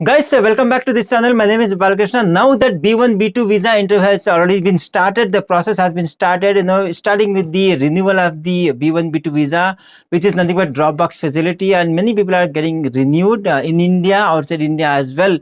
Guys, welcome back to this channel. My name is Balakrishna. Now that B1, B2 visa interview has already been started, the process has been started, starting with the renewal of the B1, B2 visa, which is nothing but Dropbox facility, and many people are getting renewed in India, outside India as well.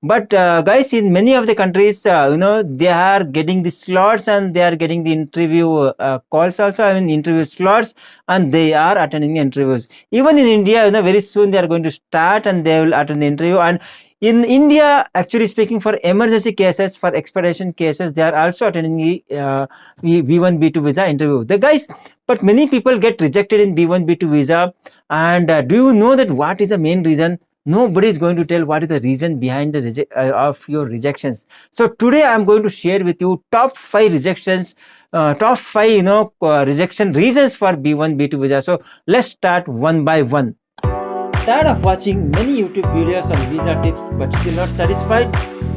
But guys, in many of the countries, they are getting the slots and they are getting the interview calls also. I mean, interview slots, and they are attending the interviews. Even in India, very soon they are going to start and they will attend the interview. And in India, actually speaking, for emergency cases, for expedition cases, they are also attending the B1, B2 visa interview. The guys, but many people get rejected in B1, B2 visa. And do you know that what is the main reason? Nobody is going to tell what is the reason behind the of your rejections. So today I'm going to share with you top 5 rejections, top 5 rejection reasons for B1, B2 visa. So let's start one by one. Tired of watching many YouTube videos on visa tips but still not satisfied?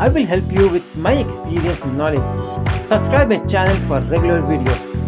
I will help you with my experience and knowledge. Subscribe my channel for regular videos.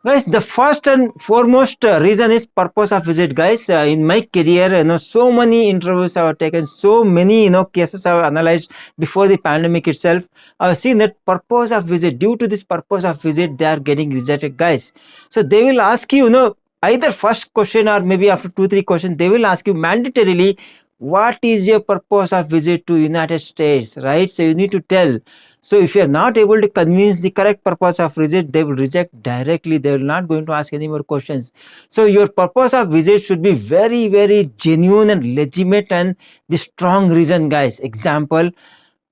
Guys, the first and foremost reason is purpose of visit. Guys, in my career, so many interviews I have taken, so many cases I have analyzed before the pandemic itself. I have seen that purpose of visit. Due to this purpose of visit, they are getting rejected, guys. So they will ask you, either first question or maybe after 2-3 questions, they will ask you mandatorily, what is your purpose of visit to United States, right? So you need to tell. So if you are not able to convince the correct purpose of visit, they will reject directly. They will not going to ask any more questions. So your purpose of visit should be very, very genuine and legitimate and the strong reason, guys. Example,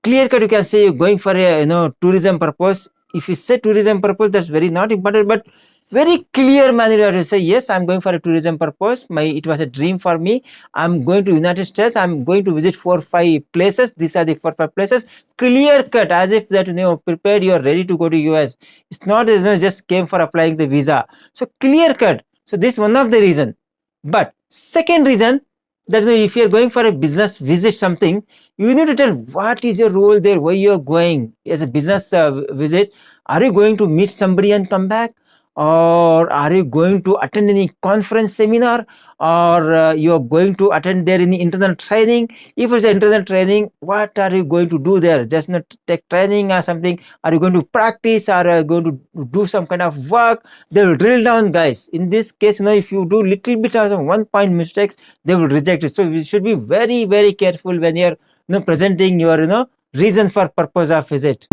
clear cut, you can say you're going for a tourism purpose. If you say tourism purpose, that's very not important, but very clear manner you have to say, yes, I'm going for a tourism purpose. It was a dream for me. I'm going to United States. I'm going to visit 4-5 places. These are the 4-5 places. Clear cut, as if that prepared, you are ready to go to US. It's not just came for applying the visa. So clear cut. So this is one of the reason. But second reason, that if you're going for a business visit something, you need to tell what is your role there, why you're going as a business visit. Are you going to meet somebody and come back? Or are you going to attend any conference seminar, or you are going to attend there any internal training? If it's internal training, what are you going to do there? Just not take training or something? Are you going to practice, or are you going to do some kind of work? They will drill down, guys. In this case, if you do little bit of 1 point mistakes, they will reject it. So you should be very, very careful when you're presenting your reason for purpose of visit.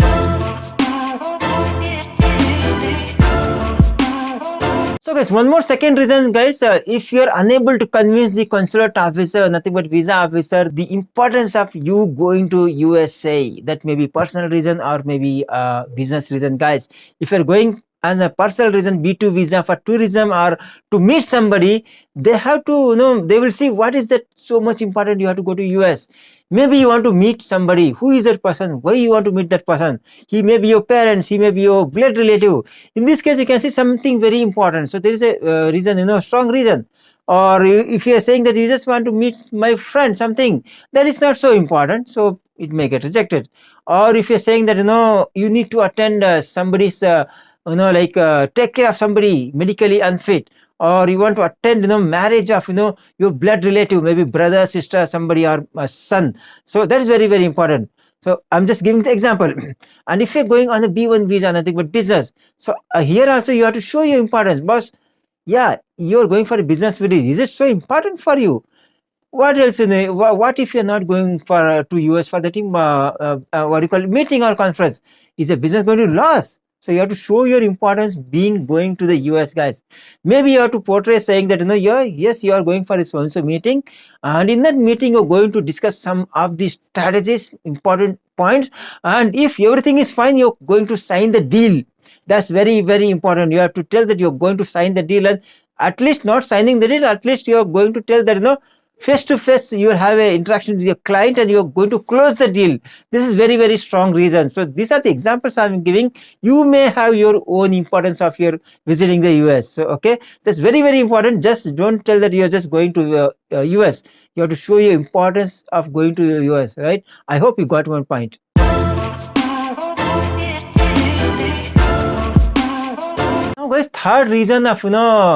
So guys, one more second reason, guys, if you are unable to convince the consulate officer, nothing but visa officer, the importance of you going to USA, that may be personal reason or maybe business reason, guys. If you're going on a personal reason, B2 visa for tourism or to meet somebody, they have to, they will see what is that so much important you have to go to US. Maybe you want to meet somebody. Who is that person? Why you want to meet that person? He may be your parents. He may be your blood relative. In this case, you can see something very important. So there is a reason, strong reason. Or if you are saying that you just want to meet my friend, something that is not so important, so it may get rejected. Or if you're saying that you need to attend somebody's take care of somebody medically unfit, or you want to attend marriage of your blood relative, maybe brother, sister, somebody, or a son. So that is very, very important. So I'm just giving the example. And if you're going on a B1 visa, nothing but business, so here also you have to show your importance. Boss, yeah, you're going for a business visit. Is it so important for you? What else? What if you're not going for to US for the team what do you call it, meeting or conference? Is a business going to lose? So you have to show your importance being going to the US, guys. Maybe you have to portray saying that yes, you are going for a so-and-so meeting, and in that meeting you're going to discuss some of the strategies, important points, and if everything is fine, you're going to sign the deal. That's very, very important. You have to tell that you're going to sign the deal, and at least not signing the deal, at least you're going to tell that face to face you will have an interaction with your client and you're going to close the deal. This is very, very strong reason. So these are the examples I'm giving. You may have your own importance of your visiting the US. So, okay, that's very, very important. Just don't tell that you're just going to US. You have to show your importance of going to the US, right? I hope you got one point. guys, third reason of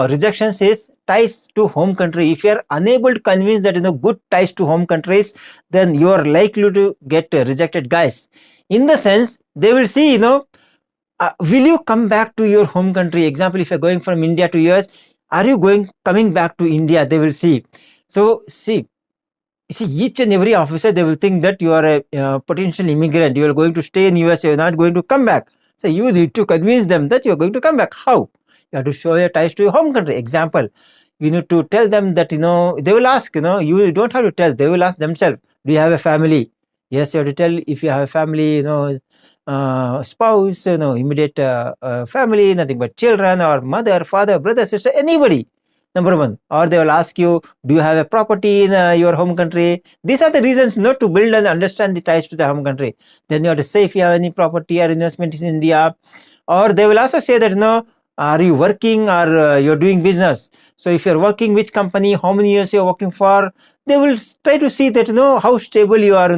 rejections is ties to home country. If you are unable to convince that good ties to home countries, then you are likely to get rejected, guys. In the sense, they will see will you come back to your home country? Example, if you're going from India to US, are you coming back to India? They will see. So see each and every officer, they will think that you are a potential immigrant. You are going to stay in US. You are not going to come back. So you need to convince them that you are going to come back. How? You have to show your ties to your home country. Example, you need to tell them that they will ask. You don't have to tell. They will ask themselves. Do you have a family? Yes, you have to tell if you have a family. Spouse, immediate family, nothing but children or mother, father, brother, sister, anybody. Number one. Or they will ask you, do you have a property in your home country? These are the reasons not to build and understand the ties to the home country. Then you have to say if you have any property or investment in India. Or they will also say that, are you working or you're doing business? So if you're working, which company, how many years you're working for? They will try to see that, how stable you are,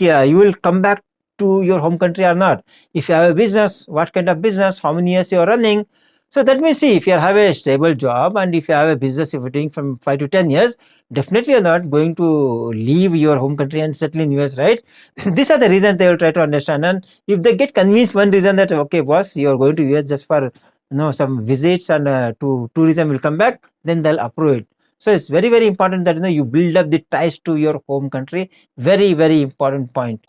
you will come back to your home country or not. If you have a business, what kind of business, how many years you are running. So that means, see, if you have a stable job and if you have a business, if you're doing from 5 to 10 years, definitely you're not going to leave your home country and settle in US, right? These are the reasons they will try to understand. And if they get convinced one reason that, okay, boss, you're going to US just for some visits and to tourism will come back, then they'll approve it. So it's very, very important that you build up the ties to your home country. Very, very important point.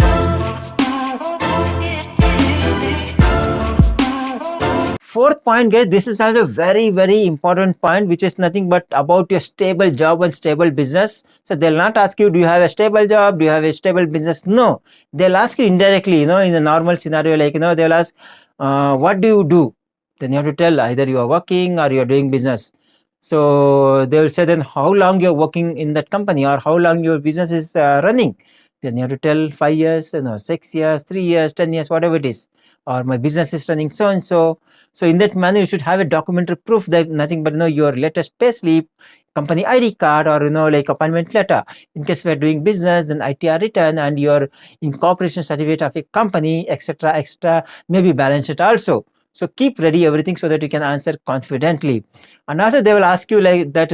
Fourth point, guys, this is also very, very important point, which is nothing but about your stable job and stable business. So they'll not ask you, do you have a stable job? Do you have a stable business? No, they'll ask you indirectly, in a normal scenario, like, they'll ask, what do you do? Then you have to tell either you are working or you are doing business. So they will say then how long you're working in that company or how long your business is running. Then you have to tell 5 years, 6 years, 3 years, 10 years, whatever it is. Or my business is running so and so. So in that manner, you should have a documentary proof that nothing but your latest payslip, company ID card, or like appointment letter. In case we are doing business, then ITR return and your incorporation certificate of a company, etc., etc. Maybe balance sheet also. So keep ready everything so that you can answer confidently. And also they will ask you like that,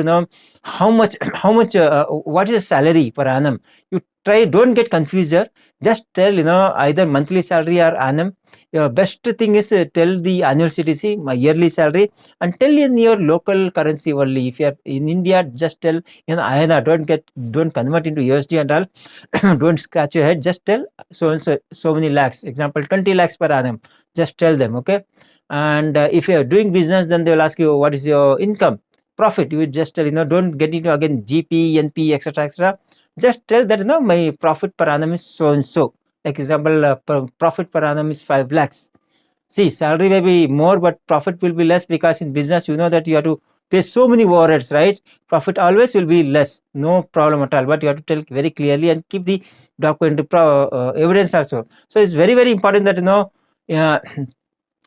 how much, what is the salary per annum? You don't get confused here. Just tell, either monthly salary or annum. Your best thing is tell the annual CTC, my yearly salary, and tell in your local currency only. If you are in India, just tell in INR. Don't convert into USD and all. Don't scratch your head. Just tell so and so many lakhs. Example, 20 lakhs per annum. Just tell them, okay. And if you are doing business, then they will ask you what is your income, profit. You will just tell, don't get into again GP, NP, etc., etc. Just tell that my profit per annum is so and so. Like example, profit per annum is 5 lakhs. See, salary may be more, but profit will be less because in business, that you have to pay so many overheads, right? Profit always will be less, no problem at all. But you have to tell very clearly and keep the document evidence also. So it's very, very important that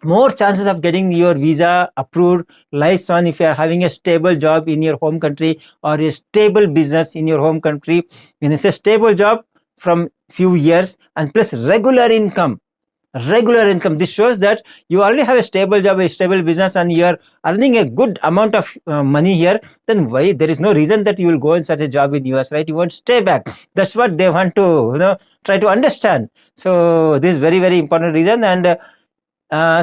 more chances of getting your visa approved lies on if you are having a stable job in your home country or a stable business in your home country. When it's a stable job from few years and plus regular income, this shows that you already have a stable job, a stable business, and you are earning a good amount of money here. Then why there is no reason that you will go in such a job in US, right? You won't stay back. That's what they want to try to understand. So this is very, very important reason. And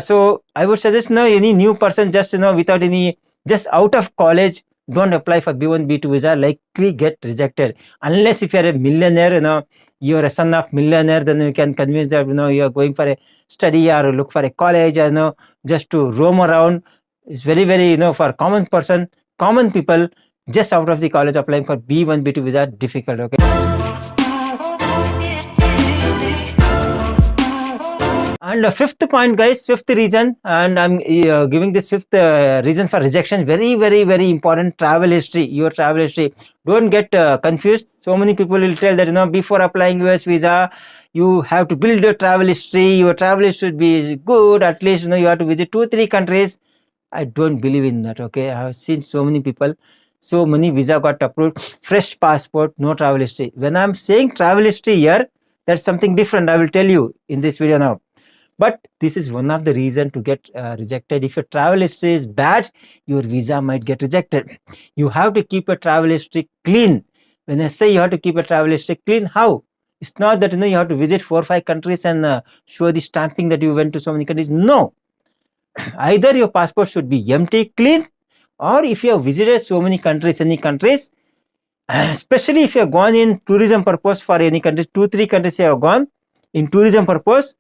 so I would suggest any new person just without any, just out of college, don't apply for B1 B2 visa, likely get rejected unless if you are a millionaire, you are a son of millionaire, then you can convince that you are going for a study or look for a college, just to roam around. It's very, very for common person, common people just out of the college applying for B1 B2 visa, difficult. Okay. And fifth point, guys, fifth reason, and I'm giving this fifth reason for rejection. Very, very, very important. Travel history. Your travel history. Don't get confused. So many people will tell that before applying US visa, you have to build your travel history. Your travel history should be good. At least you have to visit 2-3 countries. I don't believe in that. Okay, I have seen so many people. So many visa got approved. Fresh passport, no travel history. When I'm saying travel history here, that's something different. I will tell you in this video now. But this is one of the reason to get rejected. If your travel history is bad, your visa might get rejected. You have to keep your travel history clean. When I say you have to keep your travel history clean, how? It's not that you have to visit 4 or 5 countries and show the stamping that you went to so many countries. No, either your passport should be empty, clean, or if you have visited so many countries, any countries, especially if you have gone in tourism purpose for any country, 2-3 countries you have gone in tourism purpose,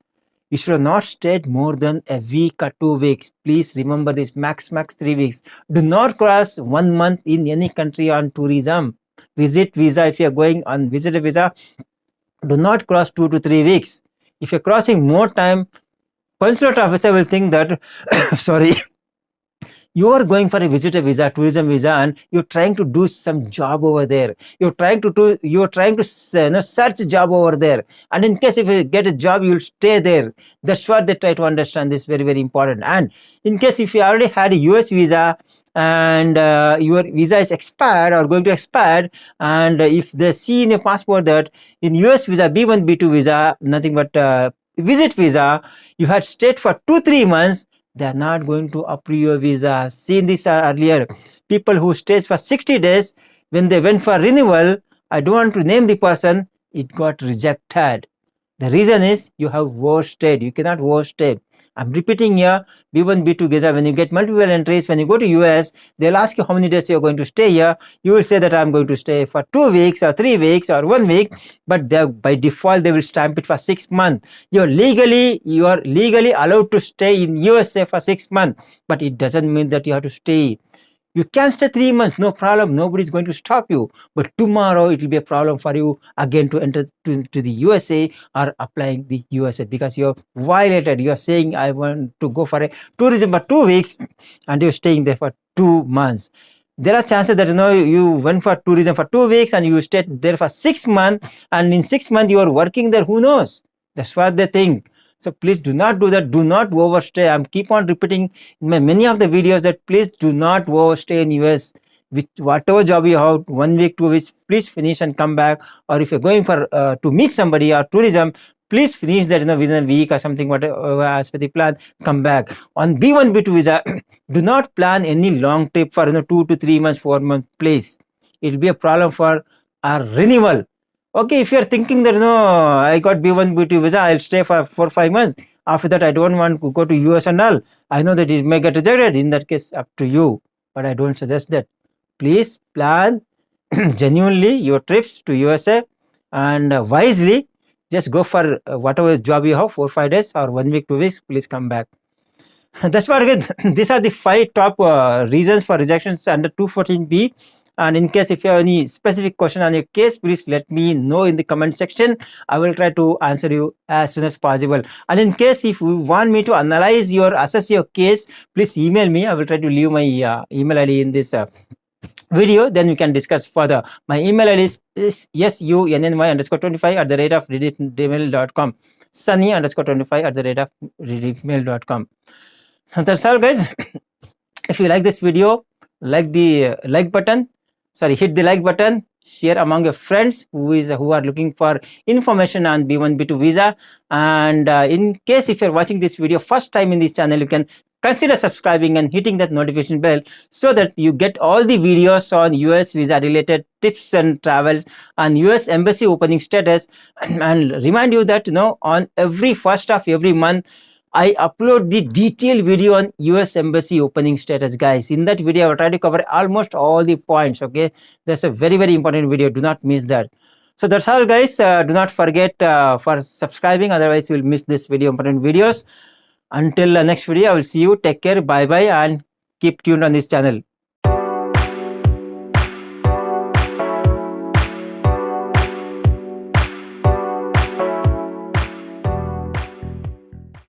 you should have not stayed more than a week or 2 weeks. Please remember this, max 3 weeks. Do not cross 1 month in any country on tourism. Visit visa, if you are going on visit visa, do not cross 2 to 3 weeks. If you're crossing more time, consulate officer will think that sorry, you are going for a visitor visa, tourism visa, and you're trying to do some job over there. You're trying to search a job over there, and in case if you get a job, you'll stay there. That's what they try to understand. This very, very important. And in case if you already had a US visa and your visa is expired or going to expire, and if they see in your passport that in US visa, B1 B2 visa, nothing but visit visa, you had stayed for 2-3 months, they are not going to approve your visa. Seen this earlier. People who stayed for 60 days, when they went for renewal, I don't want to name the person, it got rejected. The reason is you have overstayed. You cannot overstay. I'm repeating here, B1, B2 visa, when you get multiple entries, when you go to US, they'll ask you how many days you're going to stay here. You will say that I'm going to stay for 2 weeks or 3 weeks or 1 week, but by default, they will stamp it for 6 months. You are legally allowed to stay in USA for 6 months, but it doesn't mean that you have to stay. You can stay 3 months, no problem. Nobody is going to stop you. But tomorrow it will be a problem for you again to enter to the USA or applying the USA, because you have violated. You are saying I want to go for a tourism for 2 weeks and you're staying there for 2 months. There are chances that you went for tourism for 2 weeks and you stayed there for 6 months, and in 6 months you are working there. Who knows? That's what they think. So please do not do that. Do not overstay. I'm keep on repeating in my many of the videos that please do not overstay in US. With whatever job you have, 1 week, 2 weeks, please finish and come back. Or if you're going for to meet somebody or tourism, please finish that within a week or something, whatever as per the plan, come back. On B1, B2 visa, do not plan any long trip for 2 to 3 months, 4 months, please. It will be a problem for our renewal. Okay, if you are thinking that I got B1, B2 visa, I'll stay for 4 or 5 months. After that, I don't want to go to US and all. I know that it may get rejected. In that case, up to you. But I don't suggest that. Please plan genuinely your trips to USA and wisely. Just go for whatever job you have, 4 or 5 days or 1 week, 2 weeks. Please come back. That's what again. These are the 5 top reasons for rejections under 214B. And in case if you have any specific question on your case, please let me know in the comment section. I will try to answer you as soon as possible. And in case if you want me to assess your case, please email me. I will try to leave my email ID in this video. Then we can discuss further. My email ID is sunny_25@rediffmail.com. sunny_25@rediffmail.com. So that's all, guys. If you like this video, hit the like button, share among your friends who are looking for information on B1, B2 visa. And in case if you're watching this video first time in this channel, you can consider subscribing and hitting that notification bell so that you get all the videos on US visa related tips and travels and US embassy opening status. And remind you that on every first of every month, I upload the detailed video on US Embassy opening status, guys. In that video, I will try to cover almost all the points, okay? That's a very, very important video. Do not miss that. So that's all, guys. Do not forget for subscribing. Otherwise, you will miss this video, important videos. Until next video, I will see you. Take care. Bye-bye and keep tuned on this channel.